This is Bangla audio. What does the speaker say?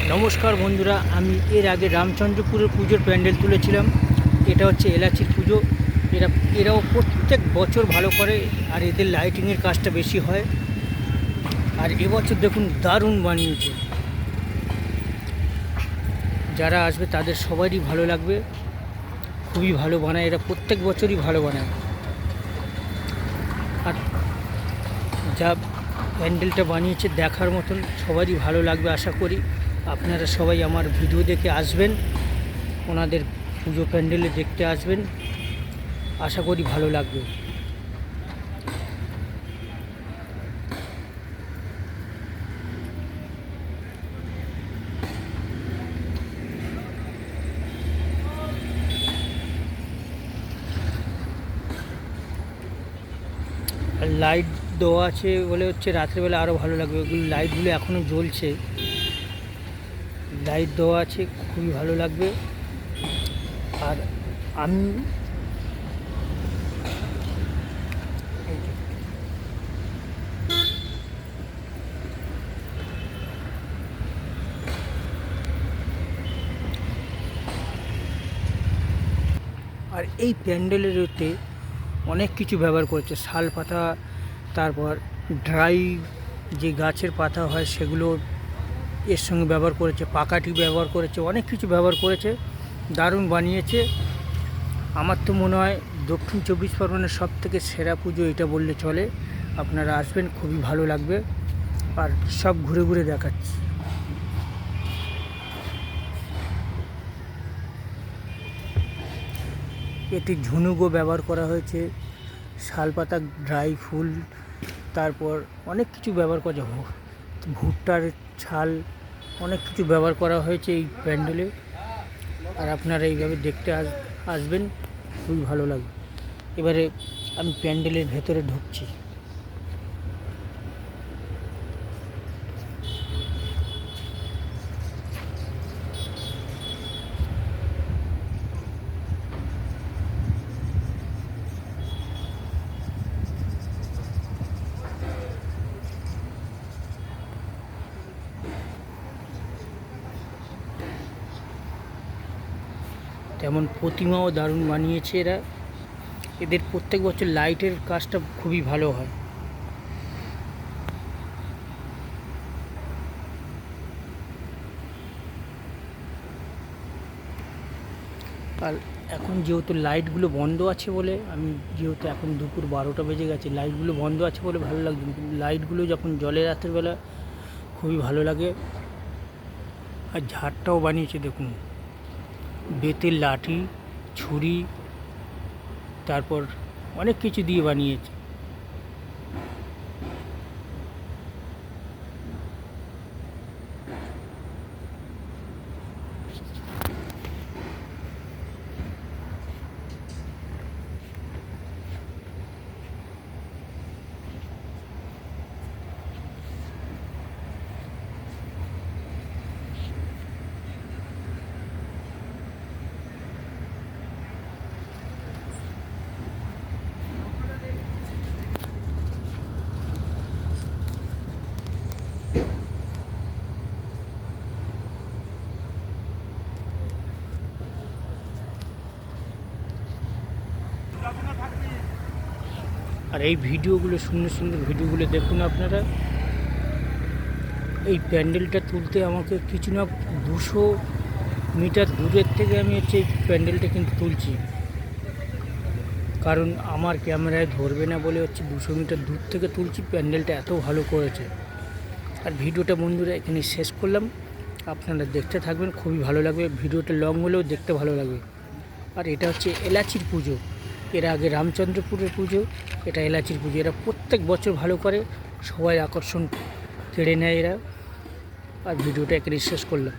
নমস্কার বন্ধুরা, আমি এর আগে রামচন্দ্রপুরের পুজোর প্যান্ডেল তুলেছিলাম। এটা হচ্ছে এলাচির পুজো। এরাও প্রত্যেক বছর ভালো করে, আর এদের লাইটিংয়ের কাজটা বেশি হয়। আর এবছর দেখুন দারুণ বানিয়েছে। যারা আসবে তাদের সবারই ভালো লাগবে। খুবই ভালো বানায়, এরা প্রত্যেক বছরই ভালো বানায়। আর যা প্যান্ডেলটা বানিয়েছে দেখার মতন, সবারই ভালো লাগবে আশা করি। আপনারা সবাই আমার ভিডিও দেখে আসবেন, ওনাদের পুজো প্যান্ডেলে দেখতে আসবেন, আশা করি ভালো লাগবে। আর লাইট দেওয়া আছে বলে হচ্ছে রাত্রেবেলা আরও ভালো লাগবে। ওগুলো লাইটগুলো এখনও জ্বলছে, লাইট দেওয়া আছে, খুবই ভালো লাগবে। আর আমি আর এই প্যান্ডেলের ওতে অনেক কিছু ব্যবহার করেছে। শাল পাতা, তারপর ড্রাই যে গাছের পাতা হয় সেগুলো এর সঙ্গে ব্যবহার করেছে, পাকাটি ব্যবহার করেছে, অনেক কিছু ব্যবহার করেছে। দারুণ বানিয়েছে। আমার তো মনে হয় দক্ষিণ চব্বিশ পরগনার সব থেকে সেরা পুজো এটা বললে চলে। আপনারা আসবেন, খুবই ভালো লাগবে। আর সব ঘুরে ঘুরে দেখাচ্ছি। এতে ঝুনুকও ব্যবহার করা হয়েছে, শালপাতা, ড্রাই ফুল, তারপর অনেক কিছু ব্যবহার করা, ভুট্টার ছাল, অনেক কিছু ব্যবহার করা হয়েছে এই প্যান্ডেলে। আর আপনারা এইভাবে দেখতে আসবেন, খুবই ভালো লাগবে। এবারে আমি প্যান্ডেলের ভেতরে ঢুকছি। তেমন প্রতিমাও দারুণ বানিয়েছে এরা। এদের প্রত্যেক বছর লাইটের কাজটা খুবই ভালো হয়। আর এখন যেহেতু লাইটগুলো বন্ধ আছে বলে, আমি যেহেতু এখন দুপুর 12টা বেজে গেছে, লাইটগুলো বন্ধ আছে বলে ভালো লাগছে। কিন্তু লাইটগুলো যখন জ্বলে রাতের বেলা খুবই ভালো লাগে। আর ঝাড়টাও বানিয়েছে দেখুন, বেতের লাঠি, ছুরি, তারপর অনেক কিছু দিয়ে বানিয়েছে। আর এই ভিডিওগুলো, সুন্দর সুন্দর ভিডিওগুলো দেখুন আপনারা। এই প্যান্ডেলটা তুলতে আমাকে কিছু না 200 মিটার দূরের থেকে আমি হচ্ছে এই প্যান্ডেলটা কিন্তু তুলছি, কারণ আমার ক্যামেরায় ধরবে না বলে হচ্ছে 200 মিটার দূর থেকে তুলছি। প্যান্ডেলটা এত ভালো করেছে। আর ভিডিওটা বন্ধুরা এখানে শেষ করলাম, আপনারা দেখতে থাকবেন, খুবই ভালো লাগবে। ভিডিওটা লং হলেও দেখতে ভালো লাগবে। আর এটা হচ্ছে এলাচির পুজো। এর আগে রামচন্দ্রপুরের পুজো, এটা এলাচির পুজো। এরা প্রত্যেক বছর ভালো করে, সবাই আকর্ষণ কেড়ে নেয় এরা। আর ভিডিওটা এখানে শেষ করলাম।